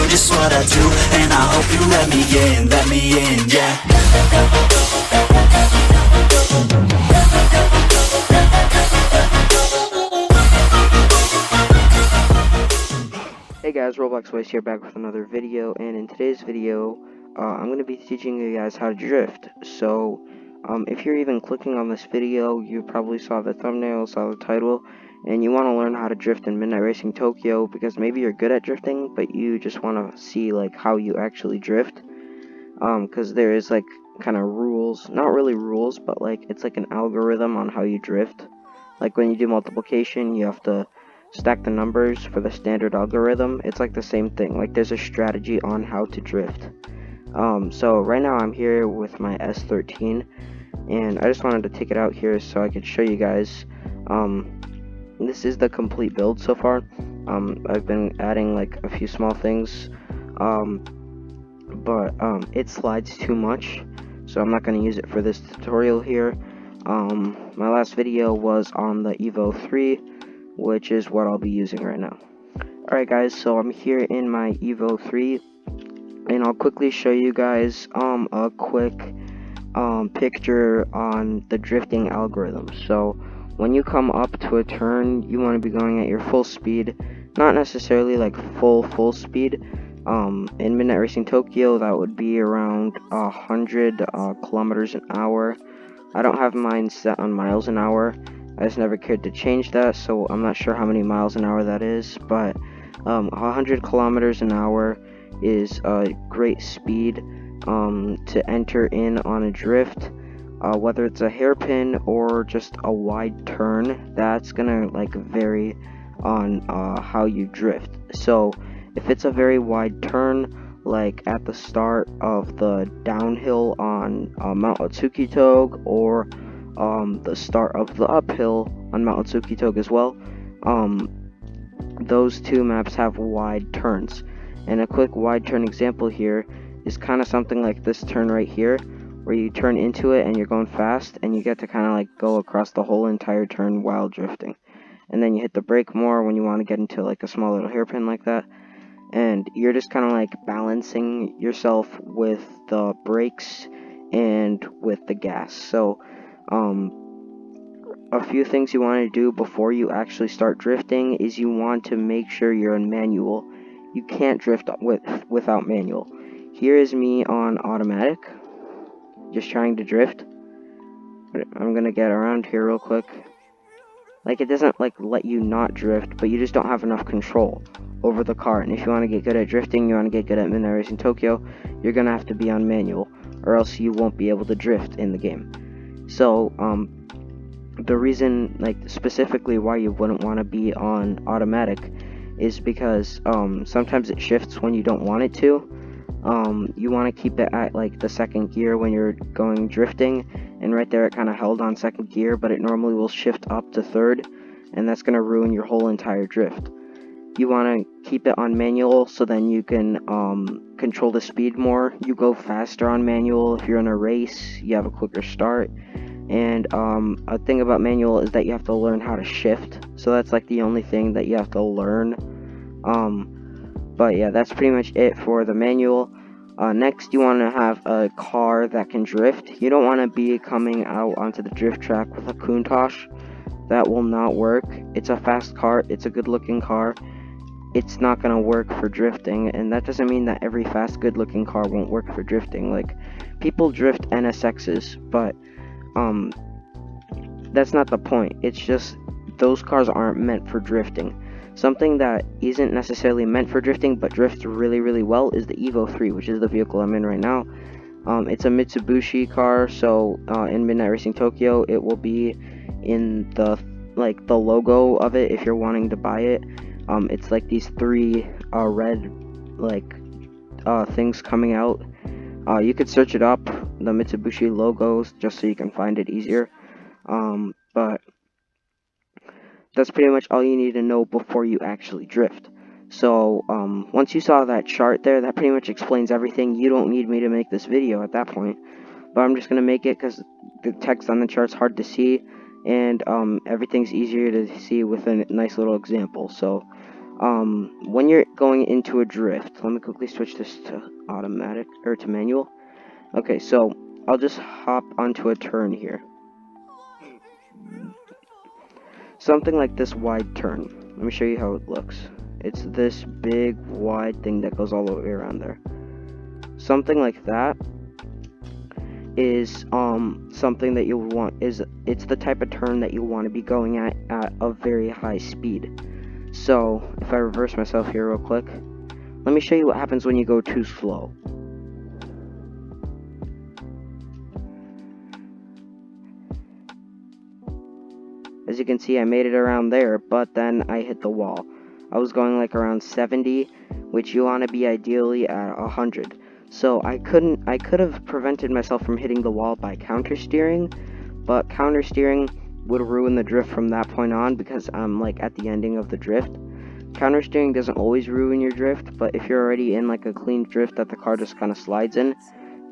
just what I do, and I hope you let me in, yeah. Hey guys, ROBLOX here, back with another video, and in today's video, I'm going to be teaching you guys how to drift. So, if you're even clicking on this video, you probably saw the thumbnail, saw the title, and you want to learn how to drift in Midnight Racing Tokyo, because maybe you're good at drifting, but you just want to see, like, how you actually drift. Because there is, like, kind of rules, not really rules, but, like, it's like an algorithm on how you drift. Like, when you do multiplication, you have to stack the numbers for the standard algorithm. It's like the same thing. Like, there's a strategy on how to drift. So right now I'm here with my S13, and I just wanted to take it out here so I could show you guys. This is the complete build so far. I've been adding like a few small things, but it slides too much, so I'm not going to use it for this tutorial here. My last video was on the Evo 3, which is what I'll be using right now. Alright guys, so I'm here in my Evo 3, and I'll quickly show you guys a quick picture on the drifting algorithm. So when you come up to a turn, you want to be going at your full speed, not necessarily like full speed. In Midnight Racing Tokyo, that would be around 100 kilometers an hour. I don't have mine set on miles an hour. I just never cared to change that, so I'm not sure how many miles an hour that is, but 100 kilometers an hour is a great speed to enter in on a drift, whether it's a hairpin or just a wide turn. That's gonna like vary on how you drift. So if it's a very wide turn, like at the start of the downhill on Mount Otsukitog, or the start of the uphill on Mount Otsukitog as well, those two maps have wide turns. And a quick wide turn example here is kind of something like this turn right here, where you turn into it and you're going fast, and you get to kind of like go across the whole entire turn while drifting. And then you hit the brake more when you want to get into like a small little hairpin like that, and you're just kind of like balancing yourself with the brakes and with the gas. So a few things you want to do before you actually start drifting is you want to make sure you're in manual. You can't drift without manual. Here is me on automatic, just trying to drift. I'm gonna get around here real quick. Like, it doesn't like let you not drift, but you just don't have enough control over the car. And if you want to get good at drifting, you want to get good at Midnight Racing Tokyo, you're gonna have to be on manual, or else you won't be able to drift in the game. So the reason, like, specifically why you wouldn't want to be on automatic is because sometimes it shifts when you don't want it to. You want to keep it at like the second gear when you're going drifting, and right there it kind of held on second gear, but it normally will shift up to third, and that's going to ruin your whole entire drift. You want to keep it on manual, so then you can control the speed more. You go faster on manual. If you're in a race, you have a quicker start. And a thing about manual is that you have to learn how to shift, so that's like the only thing that you have to learn. But yeah, that's pretty much it for the manual. Next, you want to have a car that can drift. You don't want to be coming out onto the drift track with a Countach. That will not work. It's a fast car, it's a good looking car. It's not going to work for drifting, and that doesn't mean that every fast, good looking car won't work for drifting. Like, people drift NSXs, but that's not the point. It's just those cars aren't meant for drifting. Something that isn't necessarily meant for drifting but drifts really, really well is the Evo 3, which is the vehicle I'm in right now. It's a Mitsubishi car, so in Midnight Racing Tokyo, it will be in the logo of it if you're wanting to buy it. It's like these three red things coming out. You could search it up, the Mitsubishi logos, just so you can find it easier. But that's pretty much all you need to know before you actually drift. So once you saw that chart there, that pretty much explains everything. You don't need me to make this video at that point, but I'm just going to make it because the text on the chart's hard to see, and everything's easier to see with a nice little example. So When you're going into a drift, let me quickly switch this to automatic, or to manual. Okay, so I'll just hop onto a turn here. Something like this wide turn. Let me show you how it looks. It's this big, wide thing that goes all the way around there. Something like that is something that you'll want. It's the type of turn that you want to be going at a very high speed. So if I reverse myself here real quick, let me show you what happens when you go too slow. As you can see, I made it around there, but then I hit the wall. I was going like around 70, which you want to be ideally at 100. So I could have prevented myself from hitting the wall by counter steering, but counter steering would ruin the drift from that point on because I'm like at the ending of the drift. Counter steering doesn't always ruin your drift, but if you're already in like a clean drift that the car just kind of slides in,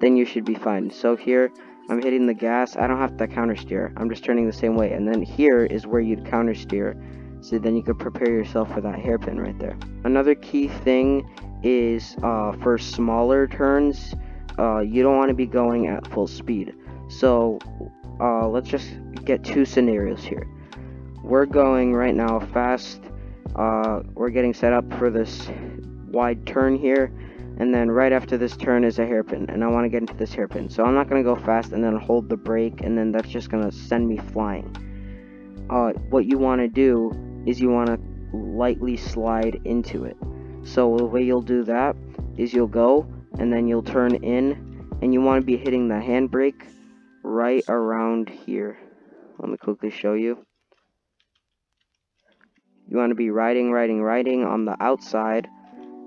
then you should be fine. So here, I'm hitting the gas. I don't have to counter steer. I'm just turning the same way. And then here is where you'd counter steer. So then you could prepare yourself for that hairpin right there. Another key thing is for smaller turns, you don't want to be going at full speed. So let's just get two scenarios here. We're going right now fast. We're getting set up for this wide turn here. And then right after this turn is a hairpin, and I want to get into this hairpin. So I'm not going to go fast and then hold the brake, and then that's just going to send me flying. What you want to do is you want to lightly slide into it. So the way you'll do that is you'll go, and then you'll turn in, and you want to be hitting the handbrake right around here. Let me quickly show you. You want to be riding on the outside,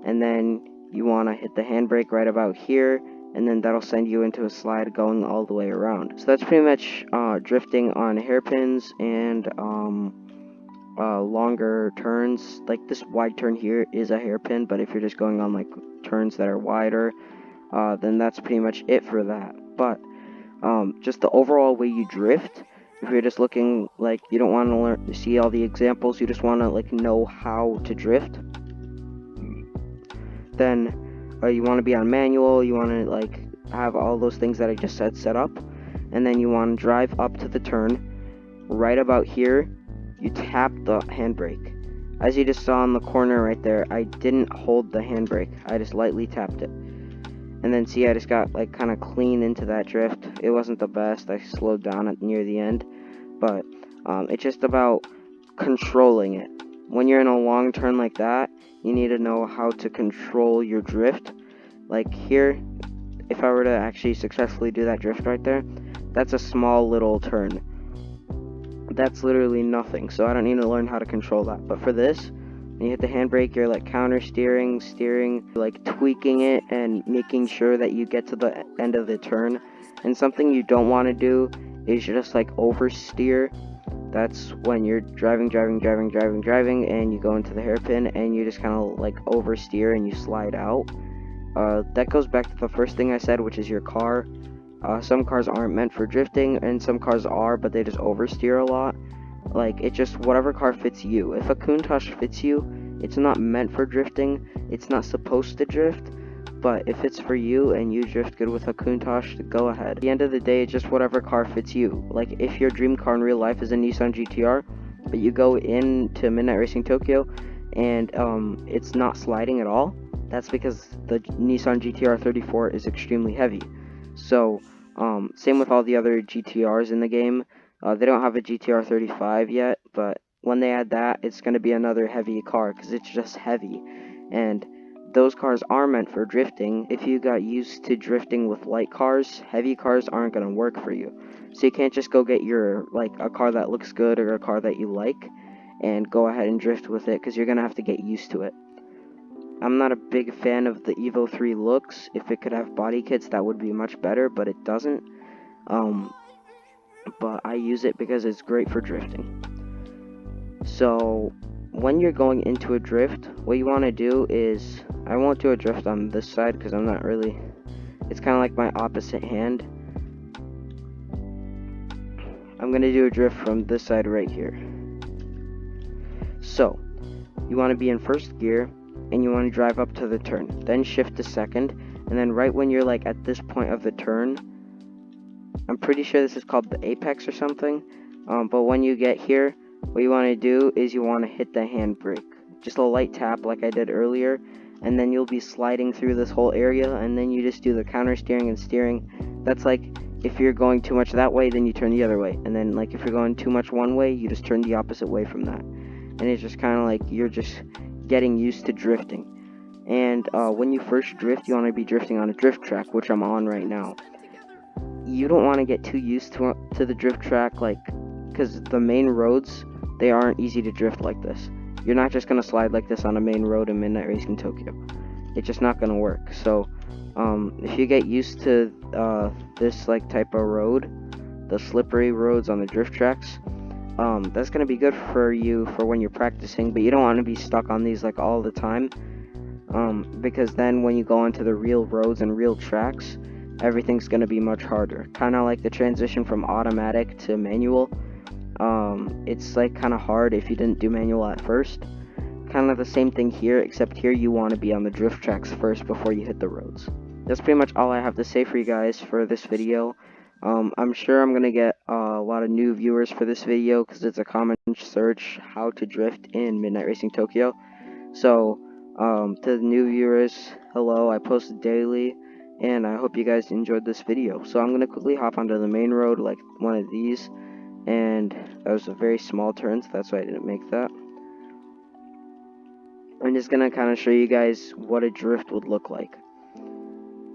and then you want to hit the handbrake right about here, and then that'll send you into a slide going all the way around. So that's pretty much drifting on hairpins and longer turns. Like this wide turn here is a hairpin, but if you're just going on like turns that are wider, then that's pretty much it for that. But just the overall way you drift, if you're just looking like you don't want to learn to see all the examples, you just want to like know how to drift, then you want to be on manual. You want to like have all those things that I just said set up, and then you want to drive up to the turn. Right about here, you tap the handbrake. As you just saw in the corner right there, I didn't hold the handbrake. I just lightly tapped it. And then see, I just got like kind of clean into that drift. It wasn't the best. I slowed down at near the end, but it's just about controlling it. When you're in a long turn like that, you need to know how to control your drift. Like here, if I were to actually successfully do that drift right there, that's a small little turn. That's literally nothing, so I don't need to learn how to control that. But for this, when you hit the handbrake, you're like counter steering, like tweaking it and making sure that you get to the end of the turn. And something you don't want to do is just like oversteer. That's when you're driving, and you go into the hairpin, and you just kind of like oversteer and you slide out. That goes back to the first thing I said, which is your car. Some cars aren't meant for drifting, and some cars are, but they just oversteer a lot. Like, it's just whatever car fits you. If a Countach fits you, it's not meant for drifting. It's not supposed to drift. But if it's for you and you drift good with a Countach, go ahead. At the end of the day, it's just whatever car fits you. Like, if your dream car in real life is a Nissan GTR, but you go into Midnight Racing Tokyo and it's not sliding at all, that's because the Nissan GTR 34 is extremely heavy. So, same with all the other GTRs in the game. They don't have a GTR 35 yet, but when they add that, it's going to be another heavy car because it's just heavy. And those cars are meant for drifting. If you got used to drifting with light cars, heavy cars aren't going to work for you. So you can't just go get a car that looks good or a car that you like and go ahead and drift with it, because you're going to have to get used to it. I'm not a big fan of the Evo 3 looks. If it could have body kits, that would be much better, but it doesn't. But I use it because it's great for drifting. So, when you're going into a drift, what you want to do is, I won't do a drift on this side because I'm not really, it's kind of like my opposite hand. I'm going to do a drift from this side right here. So, you want to be in first gear, and you want to drive up to the turn. Then shift to second, and then right when you're like at this point of the turn, I'm pretty sure this is called the apex or something, but when you get here, what you want to do is you want to hit the handbrake. Just a light tap like I did earlier, and then you'll be sliding through this whole area, and then you just do the counter steering and steering. That's like, if you're going too much that way, then you turn the other way, and then like if you're going too much one way, you just turn the opposite way from that. And it's just kind of like you're just getting used to drifting. And when you first drift, you want to be drifting on a drift track, which I'm on right now. You don't want to get too used to the drift track, like, because the main roads, they aren't easy to drift like this. You're not just going to slide like this on a main road in Midnight Racing Tokyo. It's just not going to work. So if you get used to this like type of road, the slippery roads on the drift tracks, that's going to be good for you for when you're practicing, but you don't want to be stuck on these like all the time, because then when you go onto the real roads and real tracks, everything's going to be much harder. Kind of like the transition from automatic to manual. It's like kind of hard if you didn't do manual at first. Kind of the same thing here, except here you want to be on the drift tracks first before you hit the roads. That's pretty much all I have to say for you guys for this video. I'm sure I'm going to get a lot of new viewers for this video because it's a common search, how to drift in Midnight Racing Tokyo. So, to the new viewers, hello, I post daily, and I hope you guys enjoyed this video. So I'm going to quickly hop onto the main road, like one of these, and that was a very small turn, so that's why I didn't make that. I'm just going to kind of show you guys what a drift would look like.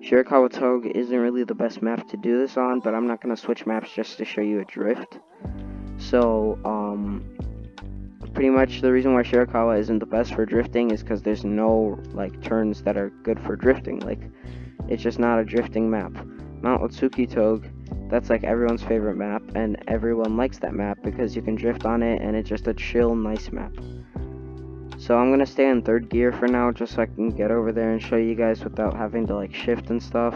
Shirakawa Toge isn't really the best map to do this on, but I'm not going to switch maps just to show you a drift. So, pretty much the reason why Shirakawa isn't the best for drifting is because there's no, like, turns that are good for drifting. Like, it's just not a drifting map. Mount Otsuki Toge, that's like everyone's favorite map, and everyone likes that map because you can drift on it, and it's just a chill, nice map. So I'm going to stay in third gear for now, just so I can get over there and show you guys without having to like shift and stuff.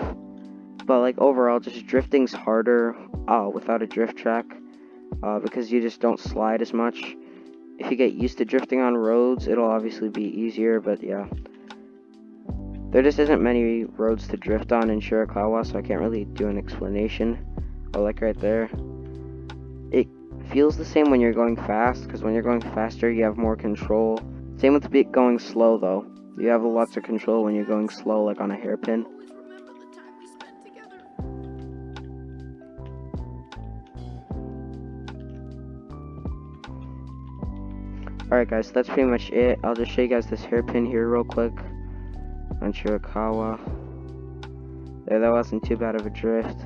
But like overall, just drifting's harder without a drift track, because you just don't slide as much. If you get used to drifting on roads, it'll obviously be easier, but yeah. There just isn't many roads to drift on in Shirakawa, so I can't really do an explanation. Oh, like right there. It feels the same when you're going fast, because when you're going faster, you have more control. Same with going slow, though. You have lots of control when you're going slow, like on a hairpin. Alright guys, so that's pretty much it. I'll just show you guys this hairpin here real quick on Shirakawa. There, that wasn't too bad of a drift.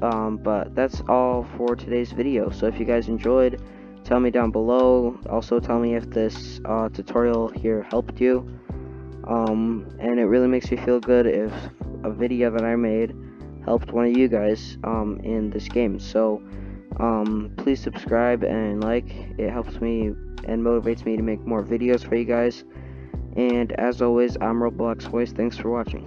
But that's all for today's video. So if you guys enjoyed, tell me down below. Also tell me if this tutorial here helped you. And it really makes me feel good if a video that I made helped one of you guys in this game. So please subscribe and like. It helps me and motivates me to make more videos for you guys. And as always, I'm ROBLOX Voice. Thanks for watching.